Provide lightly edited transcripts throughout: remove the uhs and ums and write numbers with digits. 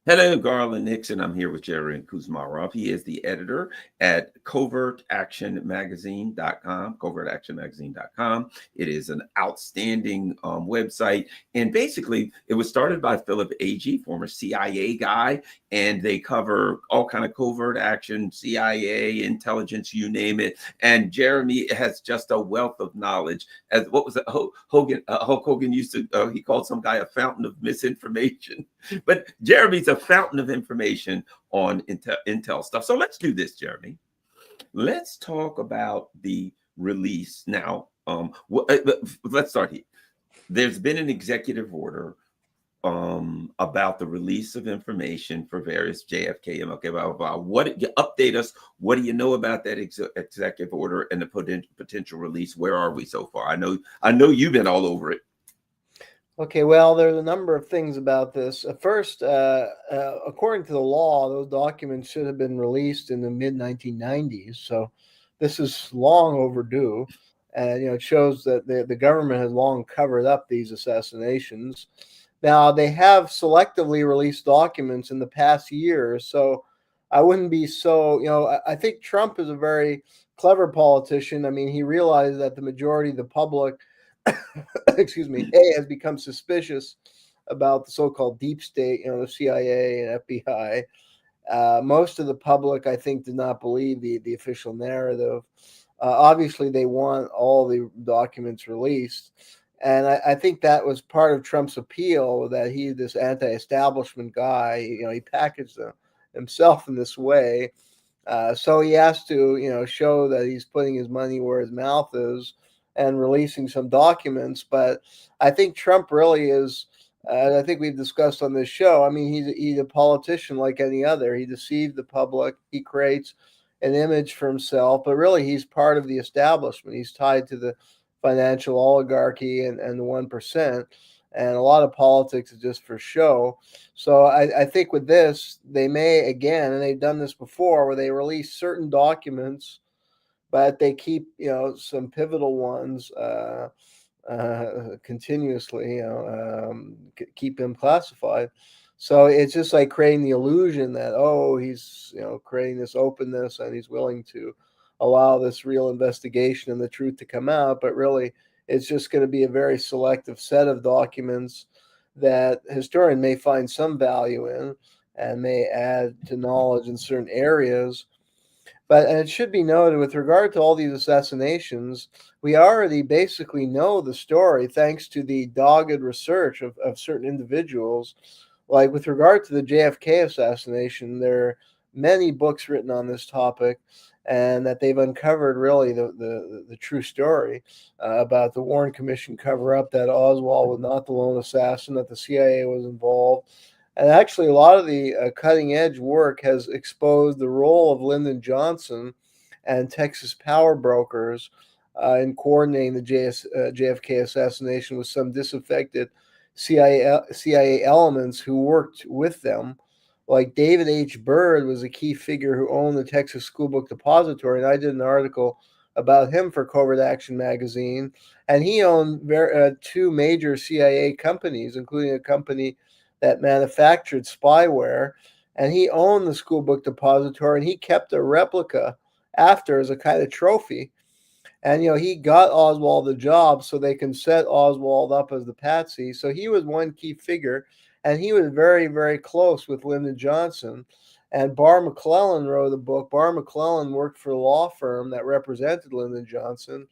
Hello, Garland Nixon. I'm here with Jerry and Kuzmarov. He is the editor at covertactionmagazine.com, covertactionmagazine.com. It is an outstanding website. And basically, it was started by Philip Agee, former CIA guy, and they cover all kind of covert action, CIA, intelligence, you name it. And Jeremy has just a wealth of knowledge. As what was it? Hulk Hogan used to, he called some guy a fountain of misinformation. But Jeremy's a fountain of information on Intel stuff. So let's do this, Jeremy. Let's talk about the release now. Let's start here. There's been an executive order about the release of information for various JFK, MLK, blah, blah, blah. What update us? What do you know about that executive order and the potential release? Where are we so far? I know you've been all over it. Okay, well, there's a number of things about this. First, according to the law, those documents should have been released in the mid 1990s. So this is long overdue. And, it shows that the government has long covered up these assassinations. Now, they have selectively released documents in the past years. So I wouldn't be so, I think Trump is a very clever politician. I mean, he realized that the majority of the public excuse me, has become suspicious about the so-called deep state, the CIA and FBI. Most of the public, I think, did not believe the official narrative. Obviously, they want all the documents released. And I think that was part of Trump's appeal, that he's this anti-establishment guy. He packaged himself in this way. So he has to, show that he's putting his money where his mouth is and releasing some documents. But I think Trump really is, I think we've discussed on this show, I mean, he's a politician like any other. He deceived the public. He creates an image for himself, but really he's part of the establishment. He's tied to the financial oligarchy and the 1%. And a lot of politics is just for show. So I think with this, they may, again, and they've done this before, where they release certain documents, but they keep, some pivotal ones continuously, keep them classified. So it's just like creating the illusion that, he's, creating this openness and he's willing to allow this real investigation and the truth to come out. But really, it's just going to be a very selective set of documents that historian may find some value in and may add to knowledge in certain areas. But and it should be noted, with regard to all these assassinations, we already basically know the story thanks to the dogged research of certain individuals. Like with regard to the JFK assassination, there are many books written on this topic, and that they've uncovered really the true story about the Warren Commission cover up, that Oswald was not the lone assassin, that the CIA was involved. And actually, a lot of the cutting edge work has exposed the role of Lyndon Johnson and Texas power brokers in coordinating the JFK assassination with some disaffected CIA elements who worked with them. Like David H. Byrd was a key figure who owned the Texas School Book Depository, and I did an article about him for Covert Action magazine. And he owned two major CIA companies, including a company that manufactured spyware, and he owned the School Book Depository, and he kept a replica after as a kind of trophy. And he got Oswald the job so they can set Oswald up as the patsy. So he was one key figure, and he was very, very close with Lyndon Johnson. And Barr McClellan wrote a book. Barr McClellan worked for a law firm that represented Lyndon Johnson,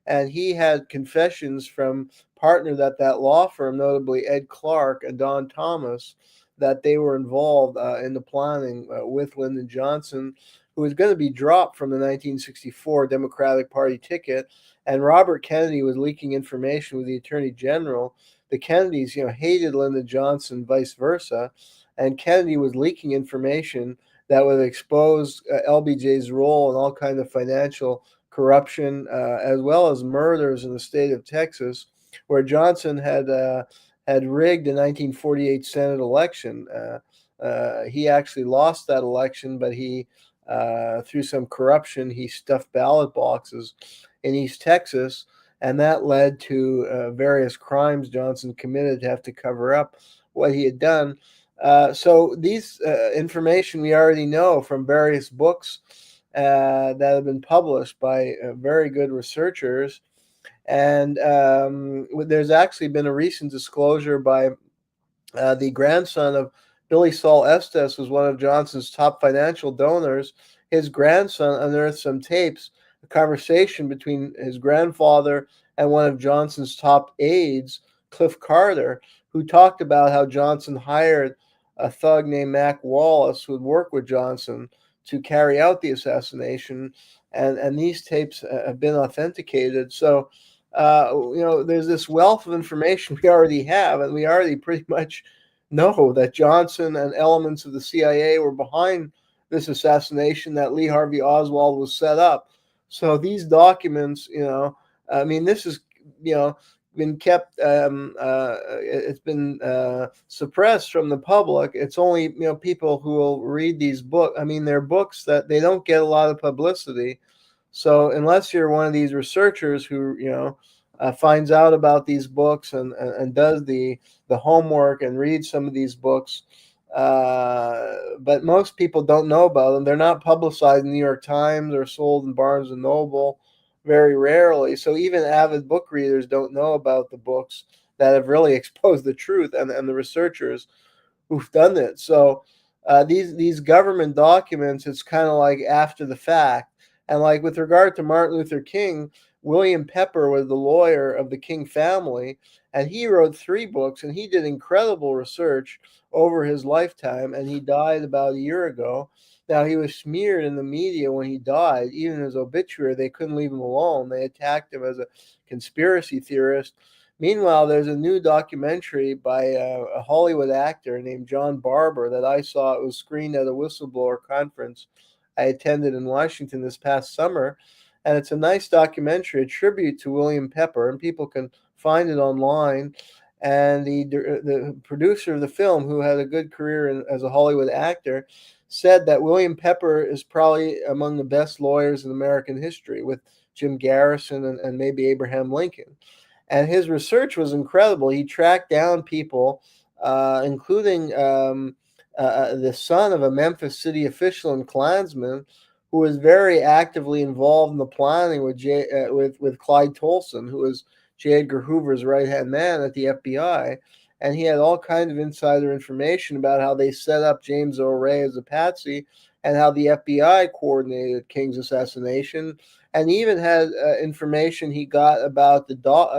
and he had confessions from partners at that law firm, notably Ed Clark and Don Thomas, that they were involved in the planning with Lyndon Johnson, who was going to be dropped from the 1964 Democratic Party ticket. And Robert Kennedy was leaking information with the Attorney General. The Kennedys, hated Lyndon Johnson, vice versa. And Kennedy was leaking information that would expose LBJ's role in all kinds of financial corruption, as well as murders in the state of Texas, where Johnson had rigged the 1948 Senate election. He actually lost that election, but he, through some corruption, he stuffed ballot boxes in East Texas, and that led to various crimes Johnson committed to have to cover up what he had done. So these information we already know from various books that have been published by very good researchers. And there's actually been a recent disclosure by the grandson of Billy Saul Estes, was one of Johnson's top financial donors. His grandson unearthed some tapes, a conversation between his grandfather and one of Johnson's top aides, Cliff Carter, who talked about how Johnson hired a thug named Mac Wallace who would work with Johnson to carry out the assassination. And these tapes have been authenticated. So, there's this wealth of information we already have, and we already pretty much know that Johnson and elements of the CIA were behind this assassination, that Lee Harvey Oswald was set up. So these documents, this is, been kept, it's been suppressed from the public. It's only, people who will read these books. They're books that they don't get a lot of publicity. So unless you're one of these researchers who, finds out about these books and does the homework and reads some of these books, but most people don't know about them. They're not publicized in the New York Times or sold in Barnes and Noble, very rarely. So even avid book readers don't know about the books that have really exposed the truth and the researchers who've done it. So these government documents, it's kind of like after the fact. And like with regard to Martin Luther King, William Pepper was the lawyer of the King family, and he wrote 3 books, and he did incredible research over his lifetime, and he died about a year ago. Now, he was smeared in the media when he died. Even his obituary, they couldn't leave him alone. They attacked him as a conspiracy theorist. Meanwhile, there's a new documentary by a Hollywood actor named John Barber that I saw. It was screened at a whistleblower conference I attended in Washington this past summer. And it's a nice documentary, a tribute to William Pepper, and people can find it online. And the producer of the film, who had a good career as a Hollywood actor, said that William Pepper is probably among the best lawyers in American history, with Jim Garrison and maybe Abraham Lincoln. And his research was incredible. He tracked down people, including the son of a Memphis city official and Klansman, who was very actively involved in the planning with Clyde Tolson, who was J. Edgar Hoover's right-hand man at the FBI. And he had all kinds of insider information about how they set up James Earl Ray as a patsy and how the FBI coordinated King's assassination. And he even had information he got about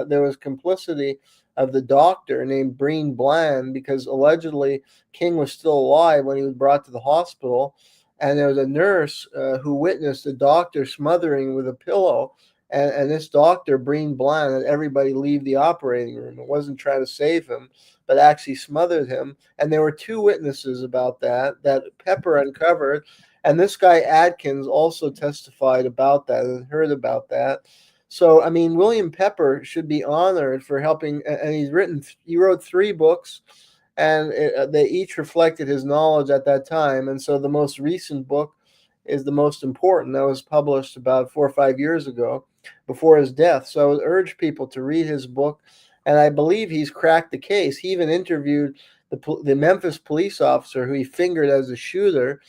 there was complicity of the doctor named Breen Bland, because allegedly King was still alive when he was brought to the hospital. And there was a nurse who witnessed the doctor smothering with a pillow. And this doctor, Breen Bland, had everybody leave the operating room. It wasn't trying to save him, but actually smothered him. And there were 2 witnesses about that Pepper uncovered. And this guy Adkins also testified about that and heard about that. So, William Pepper should be honored for helping. And he wrote 3 books, and they each reflected his knowledge at that time. And so the most recent book is the most important. That was published about 4 or 5 years ago, before his death. So I would urge people to read his book, and I believe he's cracked the case. He even interviewed the Memphis police officer who he fingered as the shooter,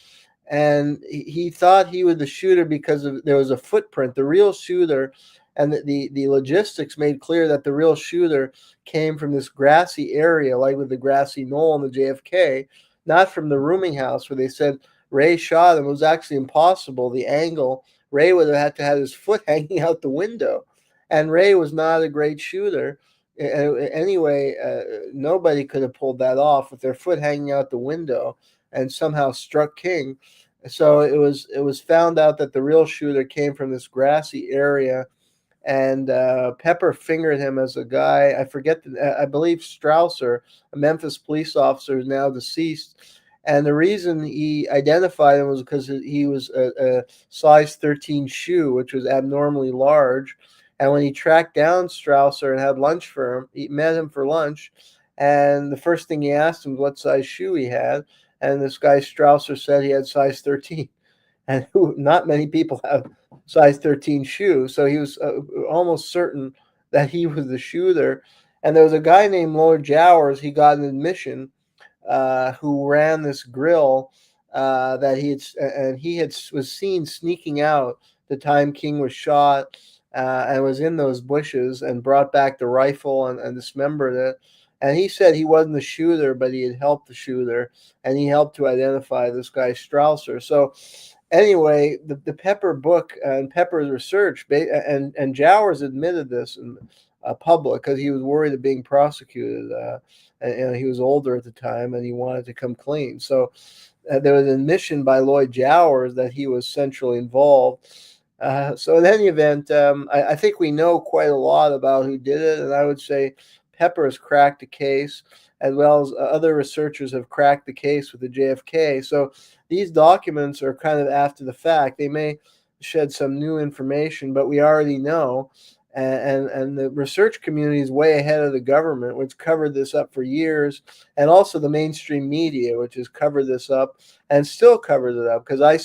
and he thought he was the shooter because there was a footprint. The real shooter, and the logistics made clear that the real shooter came from this grassy area, like with the grassy knoll in the JFK, not from the rooming house where they said Ray shot him. It was actually impossible. The angle, Ray would have had to have his foot hanging out the window. And Ray was not a great shooter. Anyway, nobody could have pulled that off with their foot hanging out the window and somehow struck King. So it was found out that the real shooter came from this grassy area. And Pepper fingered him as a guy, I believe Strausser, a Memphis police officer who's now deceased. And the reason he identified him was because he was a size 13 shoe, which was abnormally large. And when he tracked down Strausser and had lunch for him, he met him for lunch. And the first thing he asked him was what size shoe he had. And this guy Strausser said he had size 13. And not many people have size 13 shoes. So he was almost certain that he was the shooter. And there was a guy named Lord Jowers. He got an admission who ran this grill that was seen sneaking out the time King was shot, and was in those bushes and brought back the rifle and dismembered it. And he said he wasn't the shooter, but he had helped the shooter, and he helped to identify this guy Strausser. So anyway, the Pepper book and Pepper's research, and Jowers admitted this in public because he was worried of being prosecuted. And he was older at the time, and he wanted to come clean. So there was an admission by Lloyd Jowers that he was centrally involved. So in any event, I think we know quite a lot about who did it, and I would say Pepper has cracked the case, as well as other researchers have cracked the case with the JFK. So these documents are kind of after the fact. They may shed some new information, but we already know. And the research community is way ahead of the government, which covered this up for years, and also the mainstream media, which has covered this up and still covers it up. Because I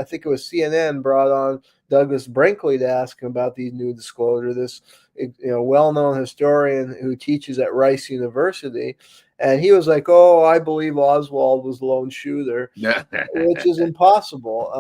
think it was CNN brought on Douglas Brinkley to ask him about these new disclosures, this well-known historian who teaches at Rice University. And he was like, "Oh, I believe Oswald was the lone shooter," which is impossible,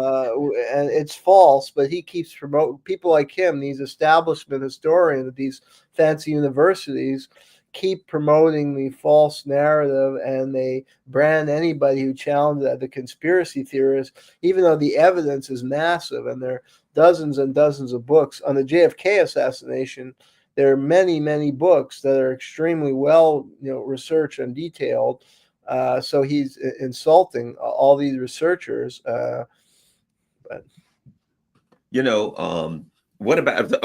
and it's false. But he keeps promoting people like him, these establishment historians at these fancy universities, keep promoting the false narrative, and they brand anybody who challenges that the conspiracy theorists, even though the evidence is massive, and there are dozens and dozens of books on the JFK assassination. There are many, many books that are extremely well, researched and detailed. So he's insulting all these researchers. But what about the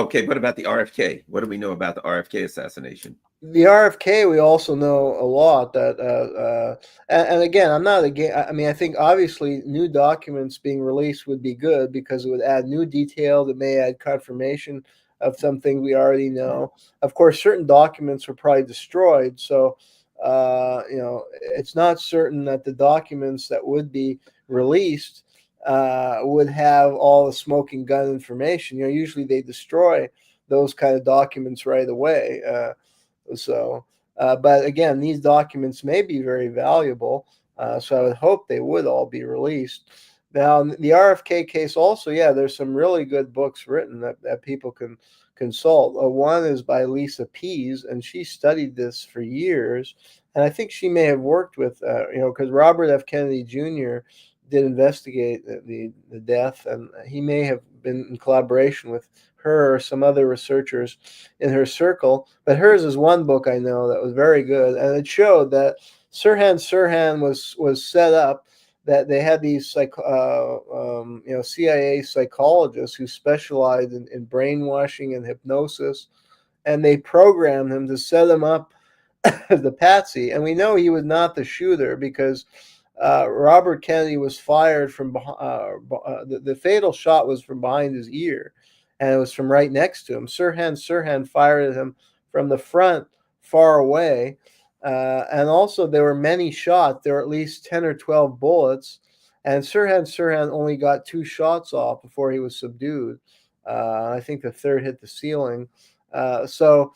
RFK? What do we know about the RFK assassination? The RFK, we also know a lot that, and again, I'm not again. I mean, I think obviously new documents being released would be good because it would add new detail that may add confirmation of something we already know. Of course, certain documents were probably destroyed, so it's not certain that the documents that would be released would have all the smoking gun information. Usually they destroy those kind of documents right away. But again, these documents may be very valuable, so I would hope they would all be released. Now, the RFK case also, there's some really good books written that people can consult. One is by Lisa Pease, and she studied this for years. And I think she may have worked with, because Robert F. Kennedy Jr. did investigate the death, and he may have been in collaboration with her or some other researchers in her circle. But hers is one book I know that was very good, and it showed that Sirhan was set up, that they had these CIA psychologists who specialized in brainwashing and hypnosis, and they programmed him to set him up as the patsy. And we know he was not the shooter because Robert Kennedy was fired from the fatal shot was from behind his ear, and it was from right next to him. Sirhan fired at him from the front, far away. And also there were many shots. There were at least 10 or 12 bullets, and Sirhan only got 2 shots off before he was subdued. I think the third hit the ceiling. So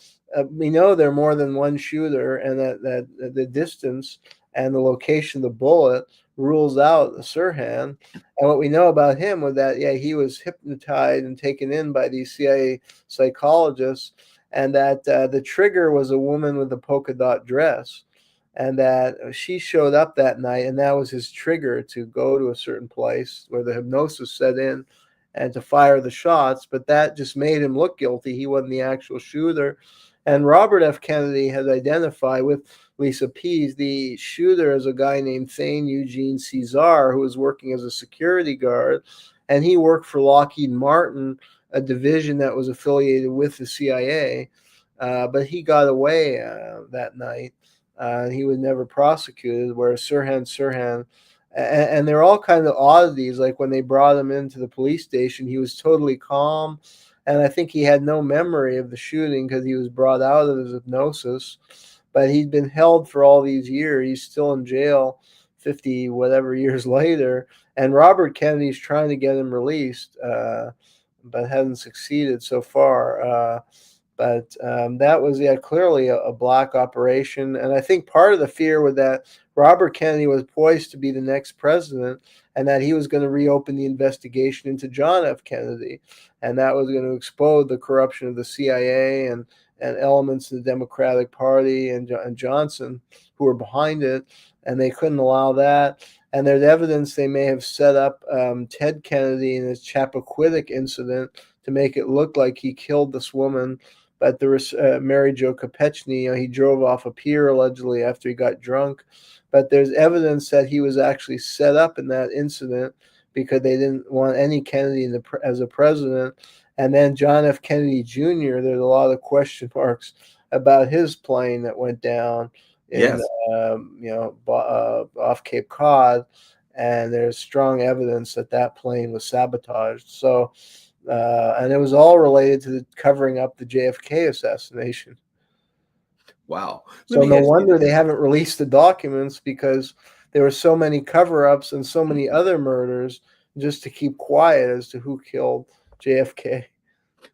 we know there are more than one shooter, and that the distance and the location of the bullet rules out Sirhan. And what we know about him was that, he was hypnotized and taken in by these CIA psychologists, and that the trigger was a woman with a polka dot dress, and that she showed up that night, and that was his trigger to go to a certain place where the hypnosis set in and to fire the shots. But that just made him look guilty. He wasn't the actual shooter. And Robert F. Kennedy has identified with Lisa Pease the shooter as a guy named Thane Eugene Cesar, who was working as a security guard, and he worked for Lockheed Martin, a division that was affiliated with the CIA, but he got away that night. He was never prosecuted, whereas Sirhan, and they're all kind of oddities. Like when they brought him into the police station, he was totally calm, and I think he had no memory of the shooting because he was brought out of his hypnosis. But he'd been held for all these years. He's still in jail 50 whatever years later, and Robert Kennedy's trying to get him released, but hasn't succeeded so far. But that was, clearly a black operation. And I think part of the fear was that Robert Kennedy was poised to be the next president, and that he was going to reopen the investigation into John F. Kennedy, and that was going to expose the corruption of the CIA and elements of the Democratic Party and Johnson who were behind it, and they couldn't allow that. And there's evidence they may have set up Ted Kennedy in his Chappaquiddick incident to make it look like he killed this woman. But there was Mary Jo Kopechne. He drove off a pier allegedly after he got drunk. But there's evidence that he was actually set up in that incident because they didn't want any Kennedy as a president. And then John F. Kennedy Jr., there's a lot of question marks about his plane that went down in, off Cape Cod. And there's strong evidence that plane was sabotaged. So, and it was all related to covering up the JFK assassination. Wow. So no wonder they haven't released the documents, because there were so many cover-ups and so many other murders just to keep quiet as to who killed JFK.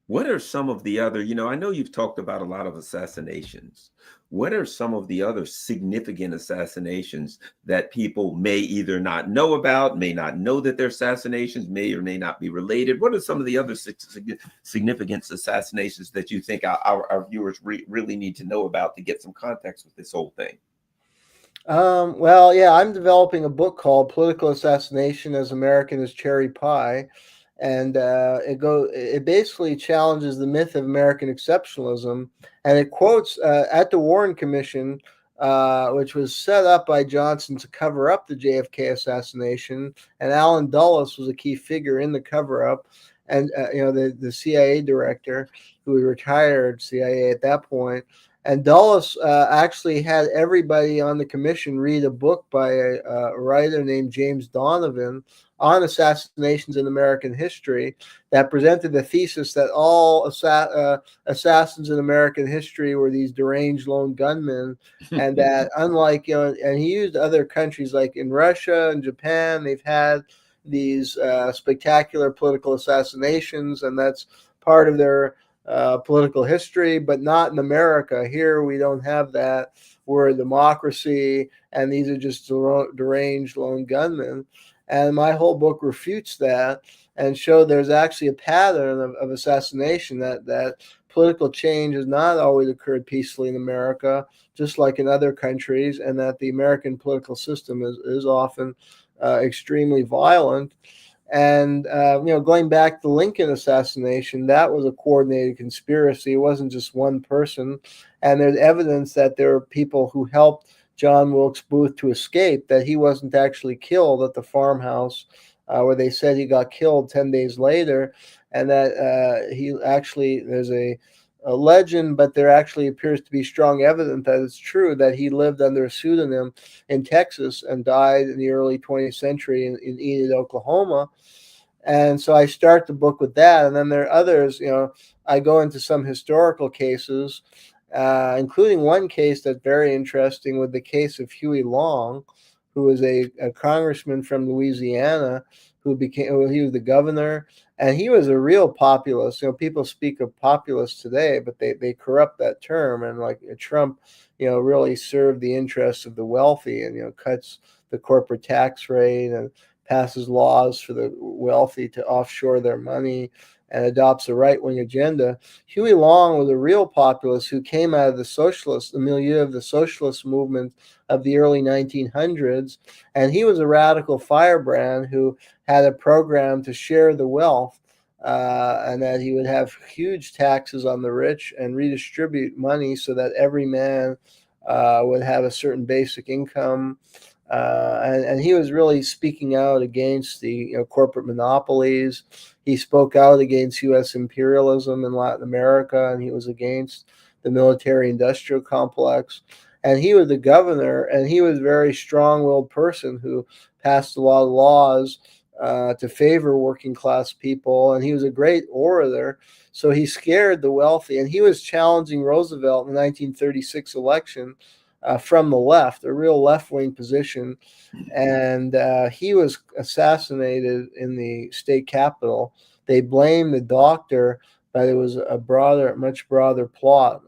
What are some of the other, I know you've talked about a lot of assassinations. What are some of the other significant assassinations that people may either not know about, may not know that they're assassinations, may or may not be related? What are some of the other significant assassinations that you think our viewers really need to know about to get some context with this whole thing? Well, yeah, I'm developing a book called Political Assassination as American as Cherry Pie. And it basically challenges the myth of American exceptionalism, and it quotes at the Warren Commission, which was set up by Johnson to cover up the JFK assassination, and Allen Dulles was a key figure in the cover-up, and the CIA director, who retired CIA at that point. And Dulles actually had everybody on the commission read a book by a writer named James Donovan on assassinations in American history that presented the thesis that all assassins in American history were these deranged lone gunmen, and that unlike, and he used other countries like in Russia and Japan, they've had these spectacular political assassinations, and that's part of their political history, but not in America. Here we don't have that. We're a democracy, and these are just deranged lone gunmen. And my whole book refutes that and show there's actually a pattern of assassination, that political change has not always occurred peacefully in America, just like in other countries, and that the American political system is often extremely violent. And, going back to the Lincoln assassination, that was a coordinated conspiracy. It wasn't just one person. And there's evidence that there are people who helped John Wilkes Booth to escape, that he wasn't actually killed at the farmhouse where they said he got killed 10 days later, and that he actually, there's a legend, but there actually appears to be strong evidence that it's true, that he lived under a pseudonym in Texas and died in the early 20th century in Enid, Oklahoma. And so I start the book with that. And then there are others, I go into some historical cases, including one case that's very interesting, with the case of Huey Long, who was a congressman from Louisiana, he was the governor, and he was a real populist. People speak of populists today, but they corrupt that term. And like Trump, really served the interests of the wealthy, and, cuts the corporate tax rate and passes laws for the wealthy to offshore their money and adopts a right-wing agenda. Huey Long was a real populist who came out of the milieu of the socialist movement of the early 1900s. And he was a radical firebrand who had a program to share the wealth, and that he would have huge taxes on the rich and redistribute money so that every man would have a certain basic income. And he was really speaking out against the corporate monopolies. He spoke out against U.S. imperialism in Latin America, and he was against the military-industrial complex. And he was the governor, and he was a very strong-willed person who passed a lot of laws to favor working-class people, and he was a great orator. So he scared the wealthy, and he was challenging Roosevelt in the 1936 election from the left, a real left-wing position. And he was assassinated in the state capitol. They blamed the doctor but it was a much broader plot.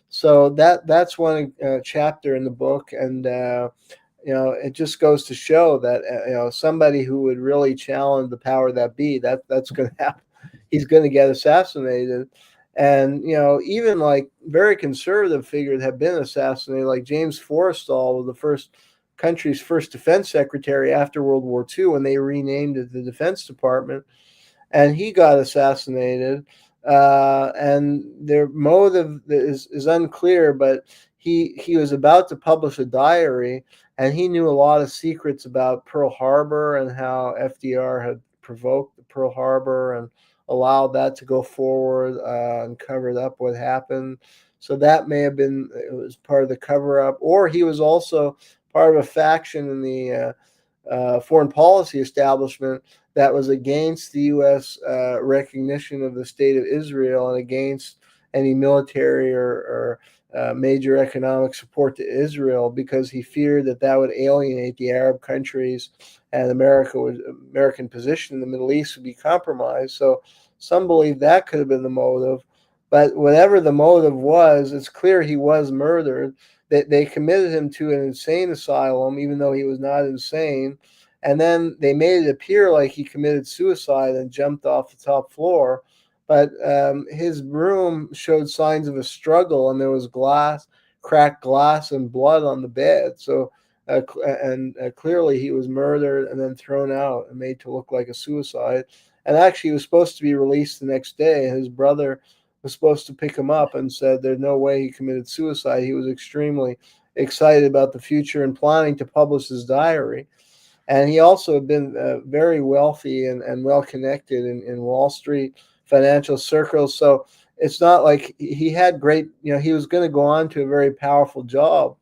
So that's one chapter in the book, and it just goes to show that somebody who would really challenge the power that be, that's going to happen. He's going to get assassinated. And even like very conservative figures have been assassinated, like James Forrestal was the country's first defense secretary after World War II, when they renamed it the Defense Department, and he got assassinated. And their motive is unclear, but he was about to publish a diary, and he knew a lot of secrets about Pearl Harbor and how FDR had provoked Pearl Harbor and allowed that to go forward, and covered up what happened. So that may have been, it was part of the cover up, or he was also part of a faction in the foreign policy establishment that was against the U.S. Recognition of the state of Israel and against any military or major economic support to Israel, because he feared that would alienate the Arab countries, and American position in the Middle East would be compromised. So some believe that could have been the motive. But whatever the motive was, it's clear he was murdered. They committed him to an insane asylum, even though he was not insane. And then they made it appear like he committed suicide and jumped off the top floor. But his room showed signs of a struggle, and there was cracked glass and blood on the bed. So, clearly he was murdered and then thrown out and made to look like a suicide. And actually, he was supposed to be released the next day. His brother was supposed to pick him up and said there's no way he committed suicide. He was extremely excited about the future and planning to publish his diary. And he also had been very wealthy and well-connected in Wall Street financial circles. So it's not like he had great, he was going to go on to a very powerful job.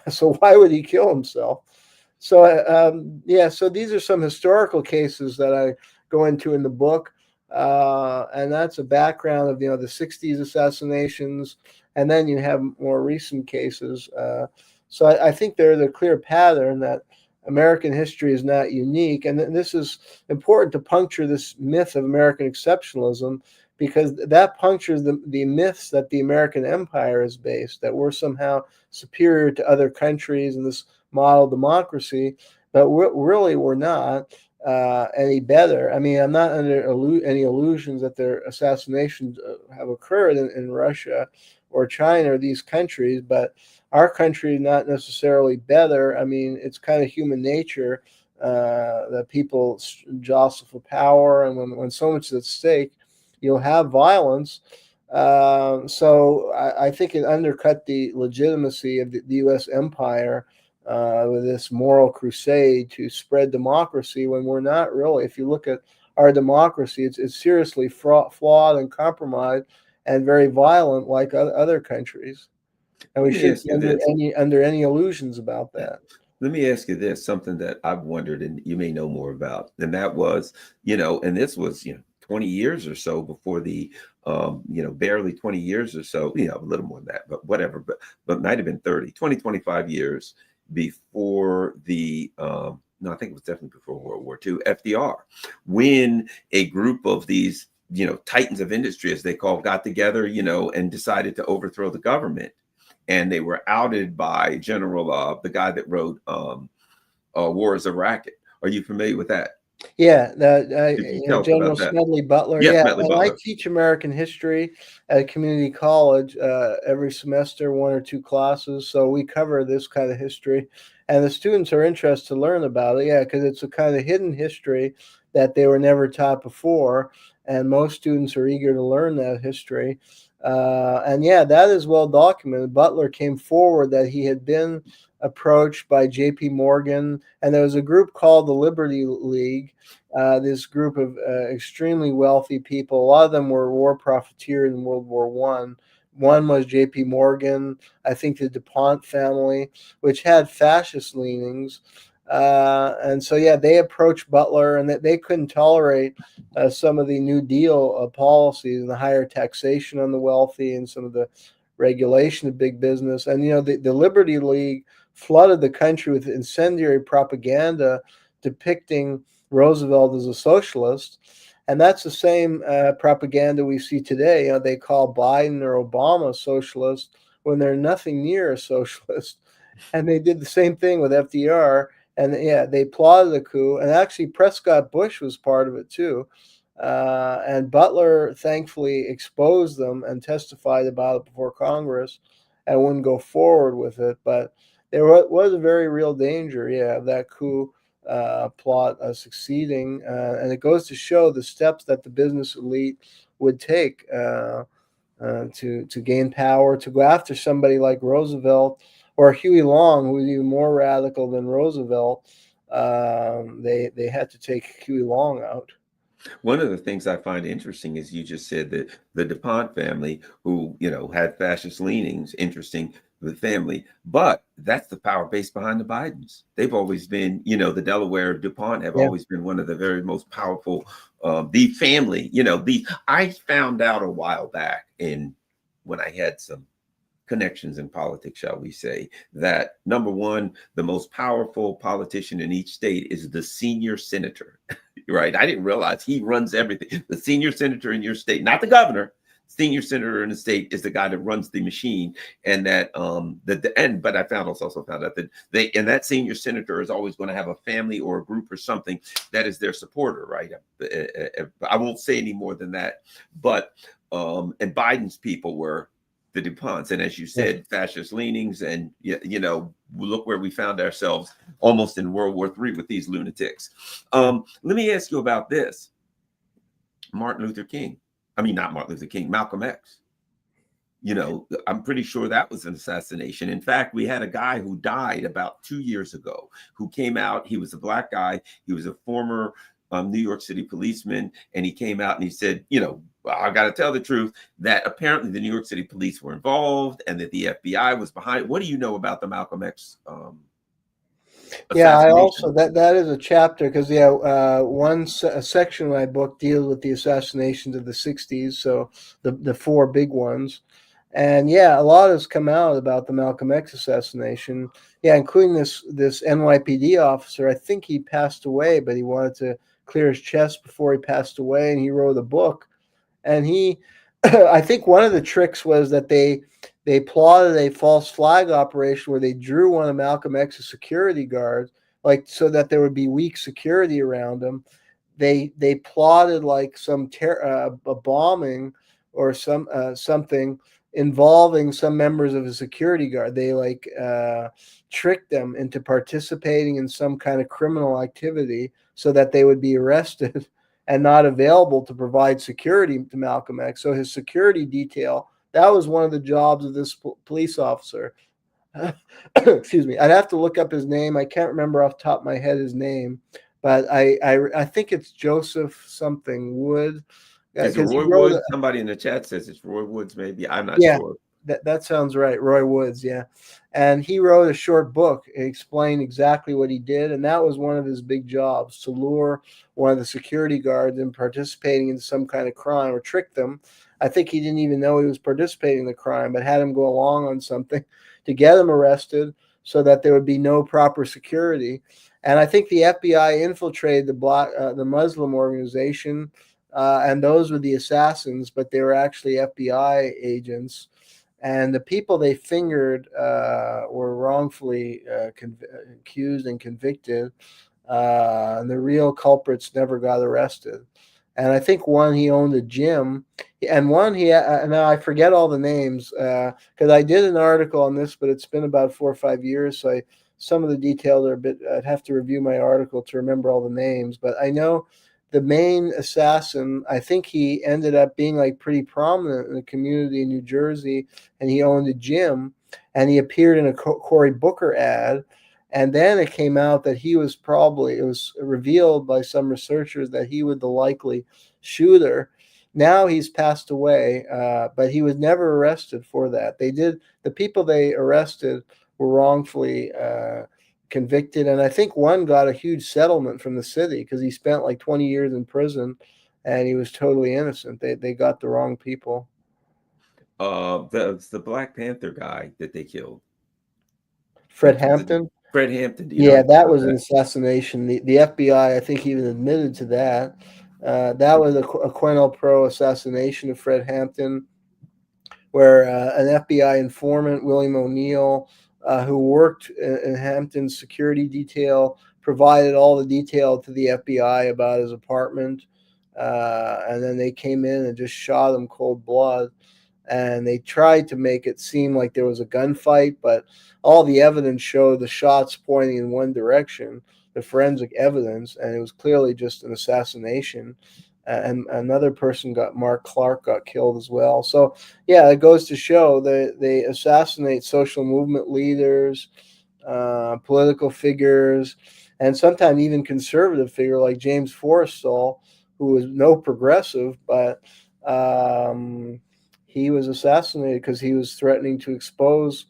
So why would he kill himself? So, so these are some historical cases that I go into in the book. And that's a background of, the 60s assassinations. And then you have more recent cases. So I think there's a clear pattern that American history is not unique. And this is important to puncture this myth of American exceptionalism, because that punctures the myths that the American empire is based, that we're somehow superior to other countries in this model democracy. But really, we're not any better. I mean, I'm not under any illusions that their assassinations have occurred in Russia or China or these countries, but our country is not necessarily better. I mean, it's kind of human nature that people jostle for power, and when so much is at stake, you'll have violence. So I think it undercut the legitimacy of the U.S. empire with this moral crusade to spread democracy, when we're not really. If you look at our democracy, it's seriously flawed and compromised and very violent, like other countries. And we shouldn't be under any illusions about that. Let me ask you this, something that I've wondered, and you may know more about, and that was, and this was, 20 years or so before the, barely 20 years or so, a little more than that, but whatever, but might have been 25 years before the, no, I think it was definitely before World War II, FDR, when a group of these, titans of industry, as they call, got together, and decided to overthrow the government. And they were outed by General, the guy that wrote War is a Racket. Are you familiar with that? Yeah, General Smedley Butler. Yeah, I teach American history at a community college every semester, 1 or 2 classes. So we cover this kind of history, and the students are interested to learn about it. Yeah, because it's a kind of hidden history that they were never taught before, and most students are eager to learn that history. And that is well documented. Butler came forward that he had been approached by J.P. Morgan, and there was a group called the Liberty League, this group of extremely wealthy people. A lot of them were war profiteers in World War I. One was J.P. Morgan, I think the DuPont family, which had fascist leanings. And so, they approached Butler, and they couldn't tolerate some of the New Deal policies and the higher taxation on the wealthy and some of the regulation of big business. And, the Liberty League flooded the country with incendiary propaganda depicting Roosevelt as a socialist. And that's the same propaganda we see today. You know, they call Biden or Obama socialist when they're nothing near a socialist. And they did the same thing with FDR. And yeah, they plotted a coup. And actually, Prescott Bush was part of it too. And Butler thankfully exposed them and testified about it before Congress and wouldn't go forward with it. But there was a very real danger, yeah, of that coup plot succeeding. And it goes to show the steps that the business elite would take to gain power, to go after somebody like Roosevelt or Huey Long, who was even more radical than Roosevelt. They had to take Huey Long out. One of the things I find interesting is you just said that the DuPont family, who, had fascist leanings, interesting, the family, but that's the power base behind the Bidens. They've always been, the Delaware DuPont have Yeah. always been one of the very most powerful, the family, I found out a while back when I had some connections in politics, shall we say, that number one, the most powerful politician in each state is the senior senator, right? I didn't realize he runs everything. The senior senator in your state, not the governor, senior senator in the state is the guy that runs the machine. And that, but I also found out that that senior senator is always going to have a family or a group or something that is their supporter, right? I won't say any more than that, but, and Biden's people were the DuPonts. And as you said, fascist leanings. And, look where we found ourselves almost in World War III with these lunatics. Let me ask you about this. Not Martin Luther King, Malcolm X. I'm pretty sure that was an assassination. In fact, we had a guy who died about 2 years ago who came out. He was a black guy. He was a former New York City policeman. And he came out and he said, I got to tell the truth that apparently the New York City police were involved and that the FBI was behind. What do you know about the Malcolm X Yeah, I also that is a chapter because a section of my book deals with the assassinations of the 60s, so the four big ones. And yeah, a lot has come out about the Malcolm X assassination. Yeah, including this NYPD officer. I think he passed away, but he wanted to clear his chest before he passed away, and he wrote a book. And I think one of the tricks was that they plotted a false flag operation where they drew one of Malcolm X's security guards, like so that there would be weak security around him. They plotted like a bombing or something involving some members of a security guard. They tricked them into participating in some kind of criminal activity so that they would be arrested and not available to provide security to Malcolm X. So his security detail, that was one of the jobs of this police officer. Excuse me. I'd have to look up his name. I can't remember off the top of my head his name, but I think it's Joseph something Wood. Is it Roy Woods? Somebody in the chat says it's Roy Woods, maybe. I'm not sure. That sounds right. Roy Woods, yeah. And he wrote a short book. It explained exactly what he did. And that was one of his big jobs, to lure one of the security guards in participating in some kind of crime or trick them. I think he didn't even know he was participating in the crime, but had him go along on something to get him arrested so that there would be no proper security. And I think the FBI infiltrated the Muslim organization, and those were the assassins, but they were actually FBI agents. And the people they fingered were wrongfully accused and convicted. And the real culprits never got arrested. And I think one, he owned a gym, and one now I forget all the names because I did an article on this, but it's been about 4 or 5 years, so some of the details are a bit. I'd have to review my article to remember all the names, but I know the main assassin, I think he ended up being pretty prominent in the community in New Jersey, and he owned a gym, and he appeared in a Cory Booker ad. And then it came out that it was revealed by some researchers that he was the likely shooter. Now he's passed away, but he was never arrested for that. The people they arrested were wrongfully convicted, and I think one got a huge settlement from the city because he spent 20 years in prison and he was totally innocent. They got the wrong people. The Black Panther guy that they killed, Fred Hampton. Fred Hampton. Yeah, that was an assassination. The FBI, I think, even admitted to that. That was a quid pro assassination of Fred Hampton, where an FBI informant, William O'Neill, who worked in Hampton's security detail, provided all the detail to the FBI about his apartment. And then they came in and just shot him cold blood. And they tried to make it seem like there was a gunfight, but all the evidence showed the shots pointing in one direction, the forensic evidence, and it was clearly just an assassination. And another person Mark Clark got killed as well. So yeah, it goes to show that they assassinate social movement leaders, political figures, and sometimes even conservative figure like James Forrestal, who was no progressive, but he was assassinated because he was threatening to expose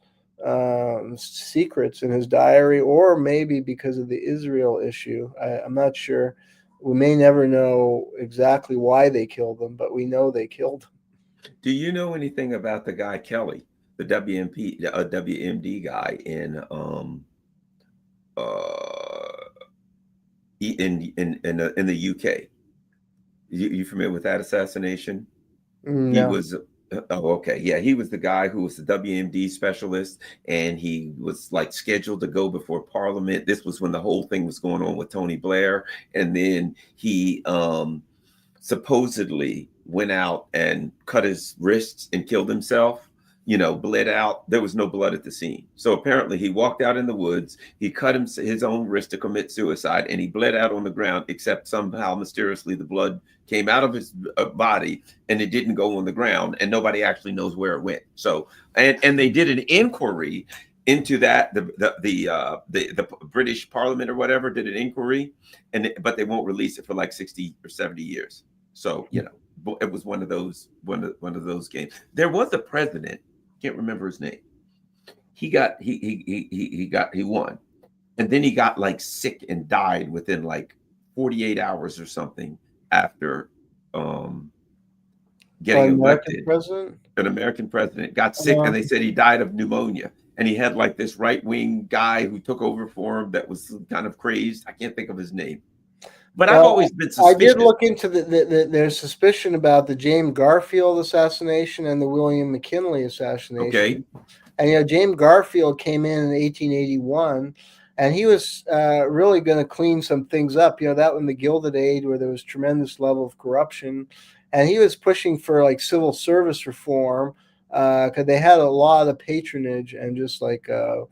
secrets in his diary, or maybe because of the Israel issue. I'm not sure. We may never know exactly why they killed him, but we know they killed him. Do you know anything about the guy Kelly, the WMD guy in the UK? You familiar with that assassination? No. He was okay. Yeah, he was the guy who was the WMD specialist, and he was like scheduled to go before Parliament. This was when the whole thing was going on with Tony Blair, and then he supposedly went out and cut his wrists and killed himself. Bled out. There was no blood at the scene. So apparently he walked out in the woods. He cut his own wrist to commit suicide, and he bled out on the ground, except somehow mysteriously the blood came out of his body and it didn't go on the ground, and nobody actually knows where it went. So, and they did an inquiry into that. The British Parliament or whatever did an inquiry, but they won't release it for like 60 or 70 years. So, it was one of those games. There was a president, can't remember his name. He won, and then he got like sick and died within like 48 hours or something after getting elected. An American president got sick, and they said he died of pneumonia. And he had like this right-wing guy who took over for him that was kind of crazed. I can't think of his name. But I've always been suspicious. I did look into there's suspicion about the James Garfield assassination and the William McKinley assassination. Okay. And, James Garfield came in 1881, and he was really going to clean some things up. That was the Gilded Age, where there was tremendous level of corruption. And he was pushing for like civil service reform, because they had a lot of patronage and just like a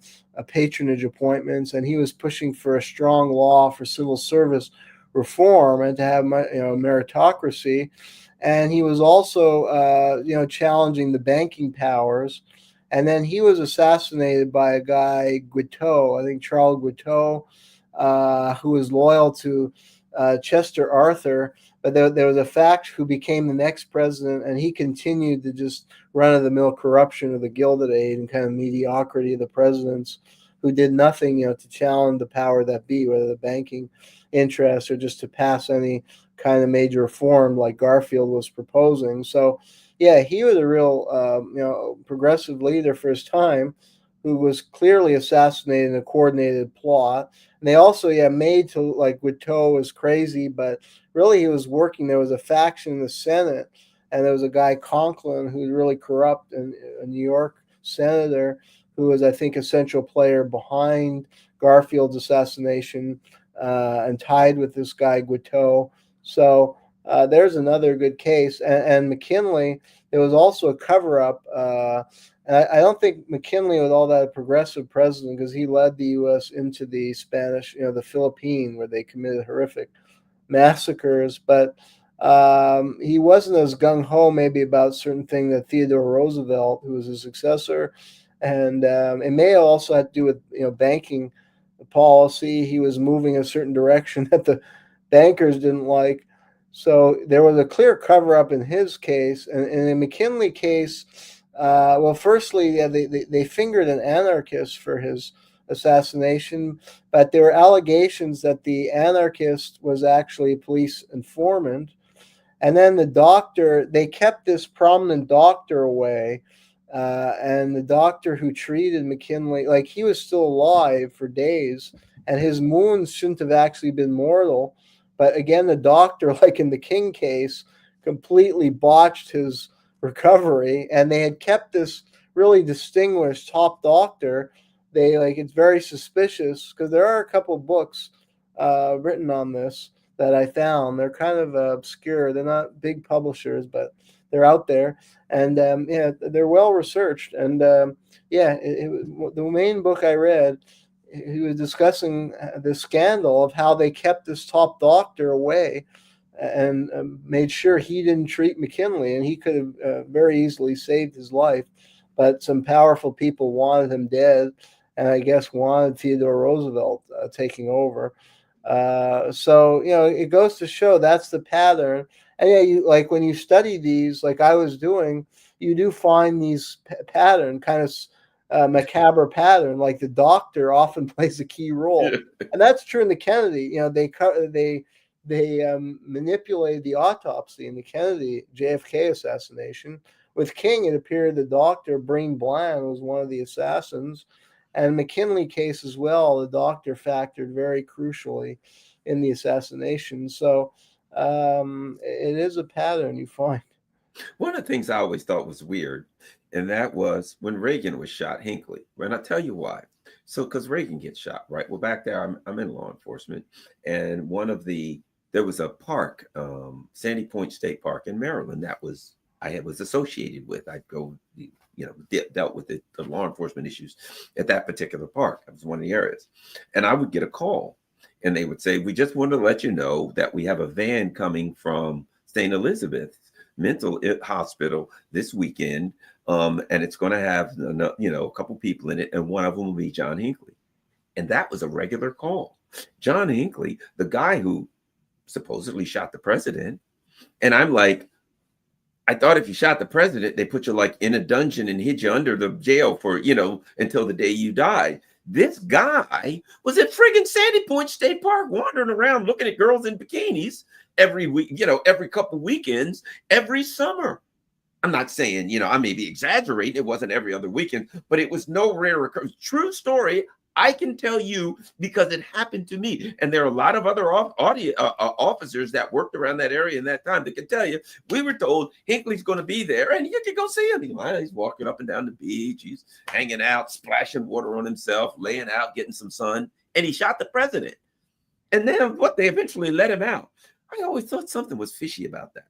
patronage appointments. And he was pushing for a strong law for civil service reform and to have meritocracy. And he was also challenging the banking powers. And then he was assassinated by a guy, Guiteau, I think Charles Guiteau, who was loyal to Chester Arthur. But there was a fact who became the next president, and he continued to just run-of-the-mill corruption of the Gilded Age and kind of mediocrity of the presidents who did nothing, to challenge the power that be, whether the banking interests or just to pass any kind of major reform like Garfield was proposing. So, yeah, he was a real, progressive leader for his time, who was clearly assassinated in a coordinated plot. And they also, made to like Guiteau was crazy, but really he was working. There was a faction in the Senate, and there was a guy Conklin who was really corrupt, and a New York senator who was, I think, a central player behind Garfield's assassination, and tied with this guy Guiteau. So there's another good case. And McKinley, there was also a cover-up. I don't think McKinley was all that a progressive president, because he led the U.S. into the Spanish, the Philippines, where they committed horrific massacres. But he wasn't as gung-ho maybe about certain things that Theodore Roosevelt, who was his successor. And it may also have to do with, banking policy. He was moving a certain direction that the bankers didn't like. So there was a clear cover-up in his case. And in the McKinley case, firstly, they fingered an anarchist for his assassination, but there were allegations that the anarchist was actually a police informant. And then the doctor, they kept this prominent doctor away, and the doctor who treated McKinley, like, he was still alive for days, and his wounds shouldn't have actually been mortal. But again, the doctor, like in the King case, completely botched his recovery, and they had kept this really distinguished top doctor. They like it's very suspicious because there are a couple of books written on this that I found. They're kind of obscure. They're not big publishers, but they're out there, and yeah, they're well researched. And the main book I read, he was discussing the scandal of how they kept this top doctor away and made sure he didn't treat McKinley, and he could have very easily saved his life. But some powerful people wanted him dead, and I guess wanted Theodore Roosevelt taking over. So it goes to show that's the pattern. And yeah, you like when you study these, like I was doing, you do find these pattern kind of macabre pattern. Like the doctor often plays a key role, and that's true in the Kennedy. They manipulated the autopsy in the Kennedy JFK assassination. With King, it appeared the doctor, Breen Bland, was one of the assassins. And McKinley case as well, the doctor factored very crucially in the assassination. So it is a pattern you find. One of the things I always thought was weird, and that was when Reagan was shot, Hinckley. And I'll tell you why. So, because Reagan gets shot, right? Well, back there, I'm in law enforcement, and there was a park, Sandy Point State Park in Maryland, that I was associated with. I'd go, dealt with the law enforcement issues at that particular park. That was one of the areas. And I would get a call, and they would say, we just wanted to let you know that we have a van coming from St. Elizabeth Mental Hospital this weekend, and it's going to have a couple people in it, and one of them will be John Hinckley. And that was a regular call. John Hinckley, the guy who supposedly shot the president. And I'm like, I thought if you shot the president, they put you like in a dungeon and hid you under the jail for, until the day you died. This guy was at friggin' Sandy Point State Park wandering around looking at girls in bikinis every week, every couple weekends, every summer. I'm not saying, I may be exaggerating. It wasn't every other weekend, but it was no rare occurrence. True story. I can tell you because it happened to me. And there are a lot of other officers that worked around that area in that time that can tell you, we were told Hinckley's going to be there and you can go see him. He's walking up and down the beach. He's hanging out, splashing water on himself, laying out, getting some sun. And he shot the president. And then they eventually let him out. I always thought something was fishy about that.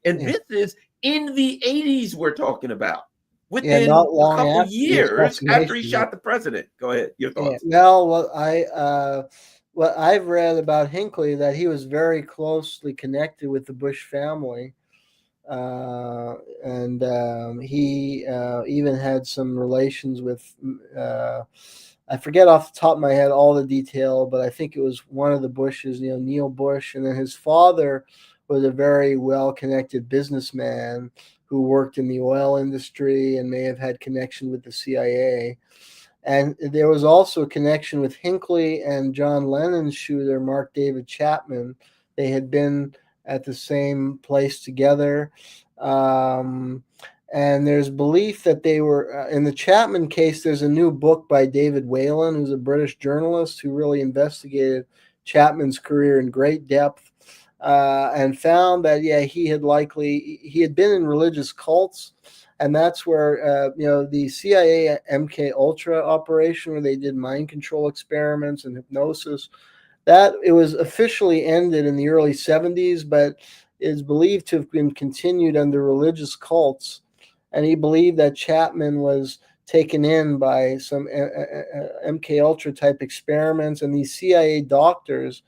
This is in the 80s we're talking about. Within a couple years after he shot the president. Go ahead, your thoughts. Yeah. Well, what I've read about Hinckley, that he was very closely connected with the Bush family, and he even had some relations with. I forget off the top of my head all the detail, but I think it was one of the Bushes, Neil Bush, and then his father was a very well-connected businessman who worked in the oil industry and may have had connection with the CIA. And there was also a connection with Hinckley and John Lennon's shooter, Mark David Chapman. They had been at the same place together. And there's belief that they were, in the Chapman case, there's a new book by David Whalen, who's a British journalist who really investigated Chapman's career in great depth. And found that he had been in religious cults, and that's where the CIA MK Ultra operation, where they did mind control experiments and hypnosis, that it was officially ended in the early 70s, but is believed to have been continued under religious cults. And he believed that Chapman was taken in by some MK Ultra type experiments, and these CIA doctors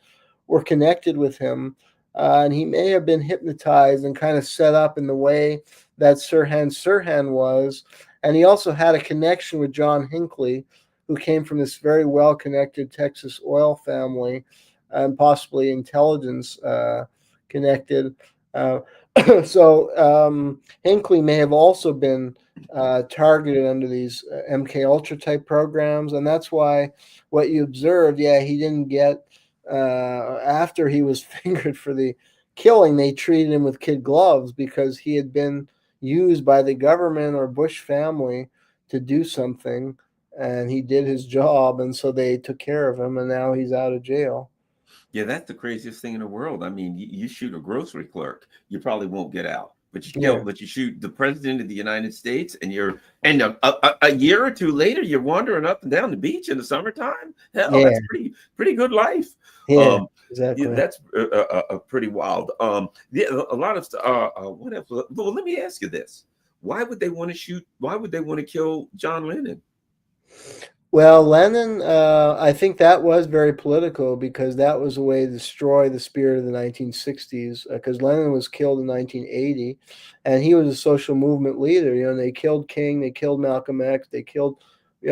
were connected with him. And he may have been hypnotized and kind of set up in the way that Sirhan was. And he also had a connection with John Hinckley, who came from this very well-connected Texas oil family and possibly intelligence connected. So Hinckley may have also been targeted under these MK Ultra type programs. And that's why what you observed, he didn't get after he was fingered for the killing, they treated him with kid gloves because he had been used by the government or Bush family to do something, and he did his job, and so they took care of him, and now he's out of jail. Yeah, that's the craziest thing in the world. I mean, you shoot a grocery clerk, you probably won't get out. Yeah, But you shoot the president of the United States, and a year or two later, you're wandering up and down the beach in the summertime. Hell, yeah, that's pretty good life. yeah, Um, yeah, exactly. that's pretty wild. Yeah, a lot of what else? Well, let me ask you this: Why would they want to shoot? Why would they want to kill John Lennon? Well, Lenin, I think that was very political because that was a way to destroy the spirit of the 1960s. Because Lenin was killed in 1980, and he was a social movement leader. You know, they killed King, they killed Malcolm X, they killed,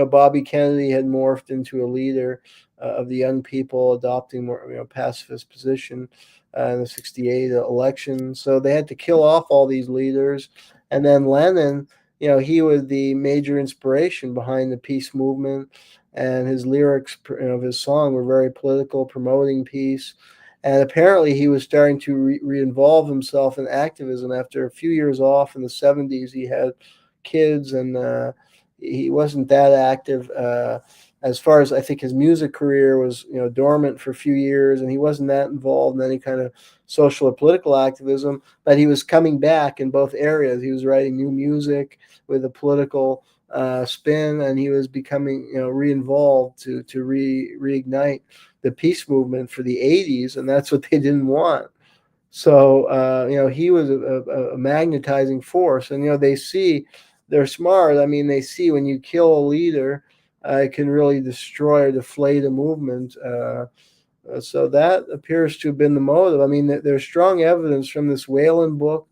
Bobby Kennedy had morphed into a leader of the young people adopting more, pacifist position in the '68 election. So they had to kill off all these leaders, and then Lenin, he was the major inspiration behind the peace movement, and his lyrics of his song were very political, promoting peace. And apparently, he was starting to re-involve himself in activism after a few years off in the '70s. He had kids, and he wasn't that active. As far as I think his music career was, dormant for a few years, and he wasn't that involved in any kind of social or political activism. But he was coming back in both areas. He was writing new music with a political spin, and he was becoming, re-involved to reignite the peace movement for the '80s, and that's what they didn't want. So he was a magnetizing force, and they're smart. I mean, they see when you kill a leader, it can really destroy or deflate a movement. So that appears to have been the motive. I mean, there's strong evidence from this Whalen book,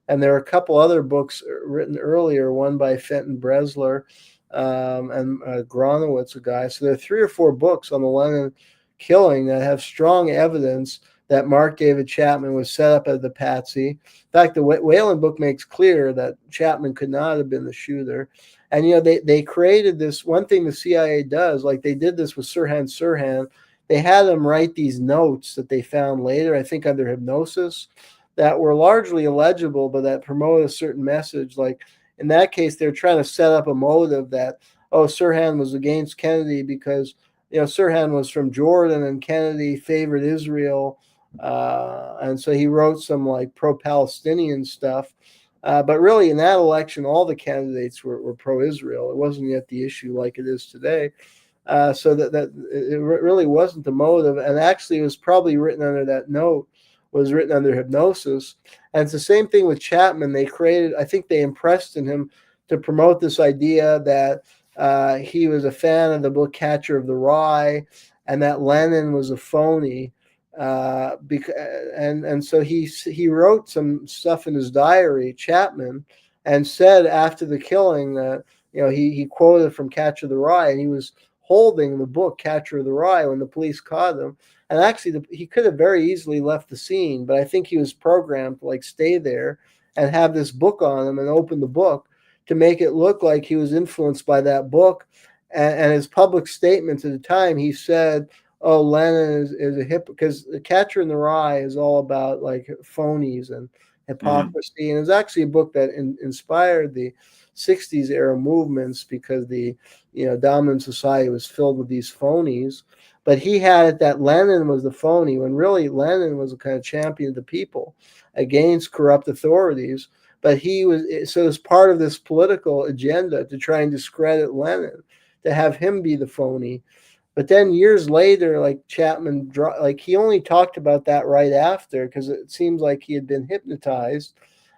and there are a couple other books written earlier, one by Fenton Bresler and Gronowitz, a guy. So there are 3 or 4 books on the Lennon killing that have strong evidence that Mark David Chapman was set up as the patsy. In fact, the Whalen book makes clear that Chapman could not have been the shooter. And, they created this one thing the CIA does, like they did this with Sirhan. They had them write these notes that they found later, I think under hypnosis, that were largely illegible, but that promoted a certain message. Like in that case, they're trying to set up a motive that, Sirhan was against Kennedy because, Sirhan was from Jordan and Kennedy favored Israel. And so he wrote some like pro-Palestinian stuff. But really, in that election, all the candidates were pro-Israel. It wasn't yet the issue like it is today. So that it really wasn't the motive. And actually, it was probably written under that note, was written under hypnosis. And it's the same thing with Chapman. I think they impressed in him to promote this idea that he was a fan of the book Catcher of the Rye and that Lennon was a phony. And so he wrote some stuff in his diary, Chapman, and said after the killing that, he quoted from Catcher of the Rye, and he was holding the book Catcher of the Rye when the police caught him. And actually, he could have very easily left the scene, but I think he was programmed to like stay there and have this book on him and open the book to make it look like he was influenced by that book. And his public statements at the time, he said, "Oh, Lennon is a because the Catcher in the Rye is all about like phonies and hypocrisy." And it's actually a book that inspired the '60s era movements because the dominant society was filled with these phonies. But he had it that Lennon was the phony when really Lennon was a kind of champion of the people against corrupt authorities. But he was so as part of this political agenda to try and discredit Lennon, to have him be the phony. But then years later, like Chapman, like he only talked about that right after because it seems like he had been hypnotized.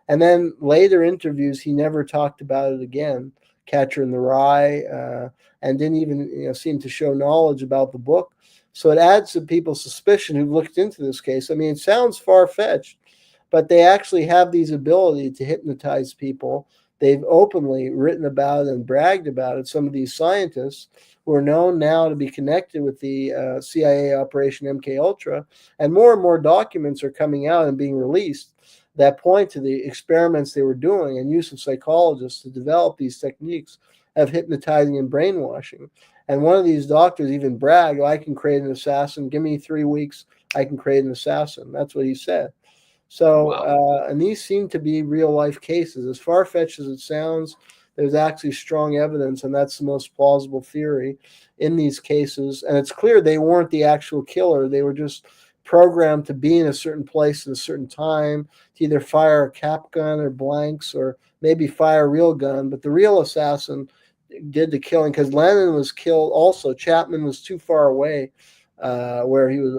And then later interviews, he never talked about it again, Catcher in the Rye, and didn't even seem to show knowledge about the book. So it adds to people's suspicion who've looked into this case. I mean, it sounds far-fetched, but they actually have these ability to hypnotize people. They've openly written about it and bragged about it. Some of these scientists who are known now to be connected with the CIA Operation MKUltra, and more documents are coming out and being released that point to the experiments they were doing and use of psychologists to develop these techniques of hypnotizing and brainwashing. And one of these doctors even bragged, "I can create an assassin. Give me 3 weeks, I can create an assassin." That's what he said. So, Wow. and these seem to be real life cases. As far fetched as it sounds, there's actually strong evidence, and that's the most plausible theory in these cases. And it's clear they weren't the actual killer. They were just programmed to be in a certain place at a certain time, to either fire a cap gun or blanks, or maybe fire a real gun. But the real assassin did the killing, because Lennon was killed also. Chapman was too far away where he was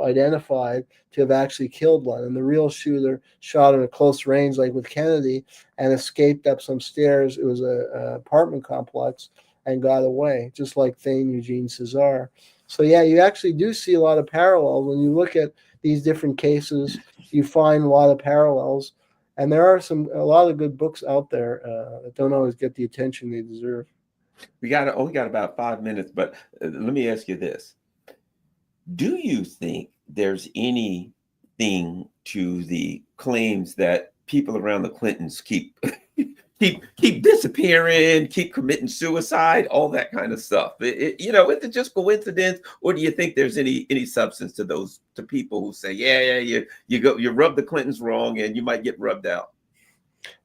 identified to have actually killed Lennon. The real shooter shot him at close range, like with Kennedy, and escaped up some stairs. It was a apartment complex, and got away, just like Thane Eugene Cesar. So yeah, you actually do see a lot of parallels when you look at these different cases. You find a lot of parallels, and there are a lot of good books out there that don't always get the attention they deserve. We only got about 5 minutes, but let me ask you this: do you think there's anything to the claims that people around the Clintons keep keep disappearing, keep committing suicide, all that kind of stuff? Is it just coincidence, or do you think there's any substance to those, to people who say, yeah, you rub the Clintons wrong and you might get rubbed out?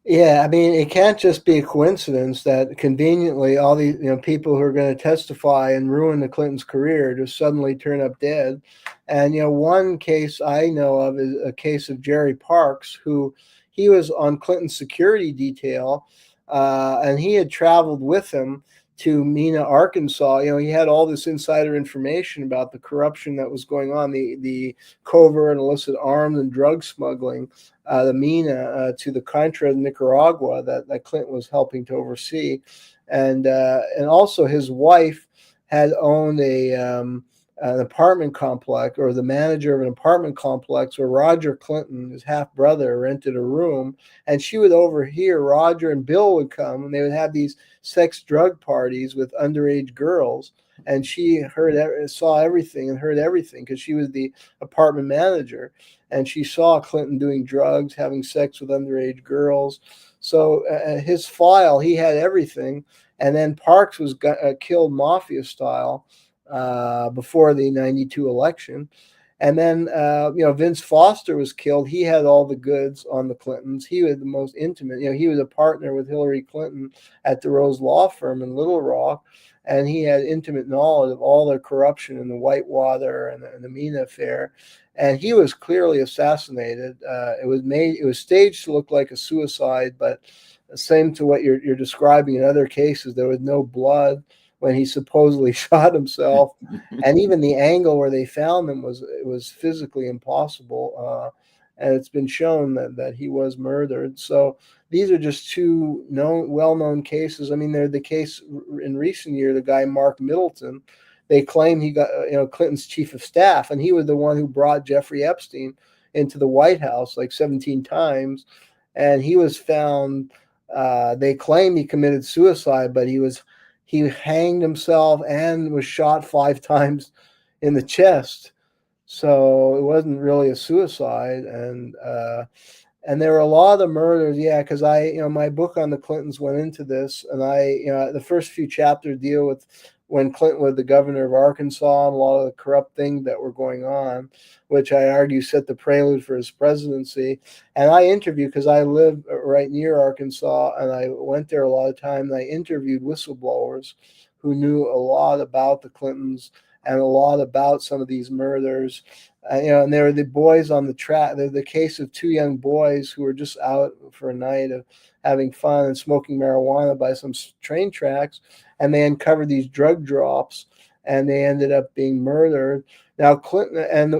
Yeah, I mean, it can't just be a coincidence that conveniently all these people who are going to testify and ruin the Clintons' career just suddenly turn up dead. And one case I know of is a case of Jerry Parks, who he was on Clinton's security detail, and he had traveled with him to Mena, Arkansas. He had all this insider information about the corruption that was going on, the covert and illicit arms and drug smuggling, the Mena to the Contra, Nicaragua, that Clinton was helping to oversee, and also his wife had owned an apartment complex, or the manager of an apartment complex, where Roger Clinton, his half brother, rented a room, and she would overhear. Roger and Bill would come, and they would have these sex drug parties with underage girls, and she saw everything and heard everything, because she was the apartment manager, and she saw Clinton doing drugs, having sex with underage girls. So his file, he had everything. And then Parks was killed mafia style before the 92 election. And then, Vince Foster was killed. He had all the goods on the Clintons. He was the most intimate. He was a partner with Hillary Clinton at the Rose Law Firm in Little Rock, and he had intimate knowledge of all the corruption in the Whitewater and the Mena affair. And he was clearly assassinated. It was staged to look like a suicide, but same to what you're describing in other cases. There was no blood when he supposedly shot himself, and even the angle where they found him was physically impossible. And it's been shown that he was murdered. So these are just two well-known cases. I mean, they're the case in recent year, the guy Mark Middleton. They claim he got Clinton's chief of staff, and he was the one who brought Jeffrey Epstein into the White House like 17 times, and he was found. They claim he committed suicide, but he hanged himself and was shot 5 times in the chest. So it wasn't really a suicide. And there were a lot of murders. Yeah, because my book on the Clintons went into this, and the first few chapters deal with when Clinton was the governor of Arkansas and a lot of the corrupt things that were going on, which I argue set the prelude for his presidency. And I interviewed, because I live right near Arkansas, and I went there a lot of time, and I interviewed whistleblowers who knew a lot about the Clintons and a lot about some of these murders. And there were the boys on the track. There's the case of 2 young boys who were just out for a night of having fun and smoking marijuana by some train tracks, and they uncovered these drug drops, and they ended up being murdered. Now, Clinton and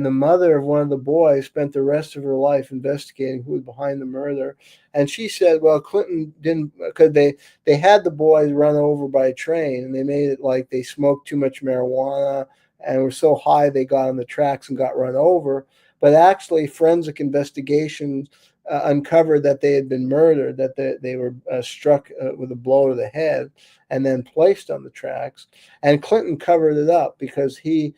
the mother of one of the boys spent the rest of her life investigating who was behind the murder. And she said, well, Clinton didn't, because they had the boys run over by a train, and they made it like they smoked too much marijuana and were so high they got on the tracks and got run over. But actually, forensic investigations uncovered that they had been murdered, that they were struck with a blow to the head and then placed on the tracks. And Clinton covered it up because the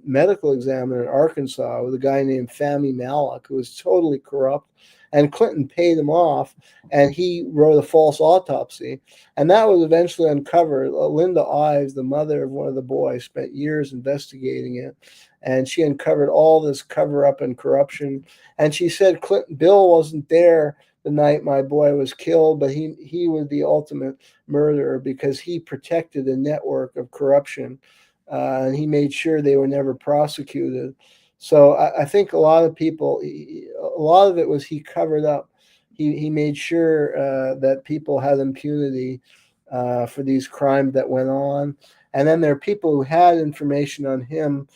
medical examiner in Arkansas was a guy named Fahmy Malak, who was totally corrupt, and Clinton paid him off, and he wrote a false autopsy, and that was eventually uncovered. Linda Ives, the mother of one of the boys, spent years investigating it, and she uncovered all this cover-up and corruption. And she said Bill wasn't there the night my boy was killed, but he was the ultimate murderer because he protected a network of corruption and he made sure they were never prosecuted. So I think a lot of people, a lot of it was he covered up. He made sure that people had impunity for these crimes that went on. And then there are people who had information on him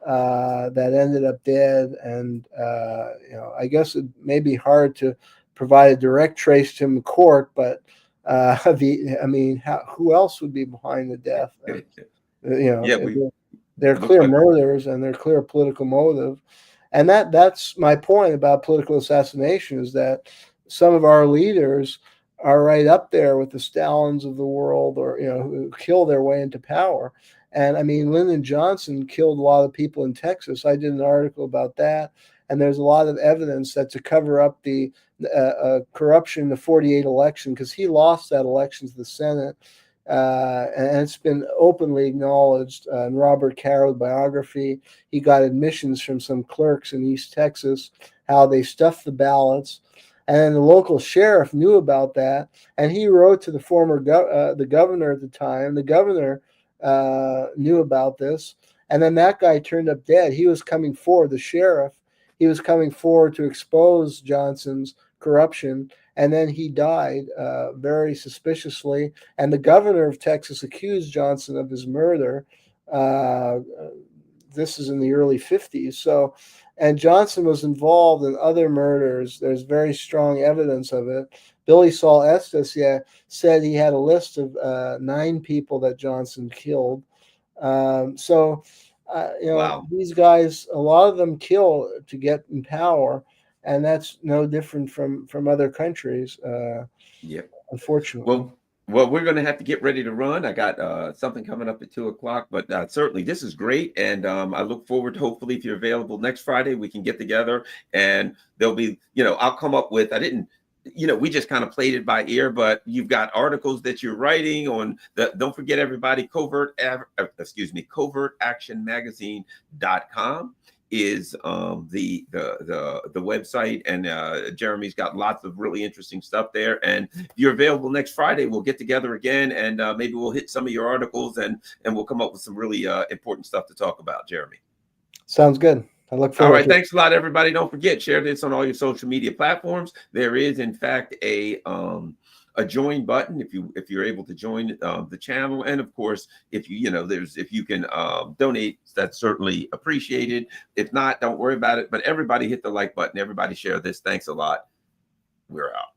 that ended up dead. And, I guess it may be hard to provide a direct trace to him in court, but who else would be behind the death? Yeah, we They're looks clear like murders and they're clear political motive. And that's my point about political assassination, is that some of our leaders are right up there with the Stalins of the world, or who kill their way into power. And I mean, Lyndon Johnson killed a lot of people in Texas. I did an article about that, and there's a lot of evidence that to cover up the corruption in the 48 election, because he lost that election to the Senate. And it's been openly acknowledged in Robert Caro's biography. He got admissions from some clerks in East Texas, how they stuffed the ballots. And then the local sheriff knew about that, and he wrote to the former the governor at the time. The governor knew about this, and then that guy turned up dead. He was coming forward, the sheriff. He was coming forward to expose Johnson's corruption, and then he died very suspiciously. And the governor of Texas accused Johnson of his murder. This is in the early 50s. So, and Johnson was involved in other murders. There's very strong evidence of it. Billy Saul Estes, said he had a list of 9 people that Johnson killed. wow. These guys, a lot of them kill to get in power, and that's no different from other countries. Yep. Unfortunately. Well, we're going to have to get ready to run. I got something coming up at 2:00, but certainly this is great. And I look forward to, hopefully, if you're available next Friday, we can get together, and there'll be, I'll come up with, we just kind of played it by ear, but you've got articles that you're writing on don't forget, everybody, covertactionmagazine.com is the website, and Jeremy's got lots of really interesting stuff there. And if you're available next Friday, we'll get together again, and maybe we'll hit some of your articles, and we'll come up with some really important stuff to talk about, Jeremy. Sounds good. I look forward. All right, thanks a lot, everybody. Don't forget, share this on all your social media platforms. There is, in fact, a join button if you're able to join the channel, and of course, if you can donate, that's certainly appreciated. If not, don't worry about it. But everybody hit the like button. Everybody share this. Thanks a lot. We're out.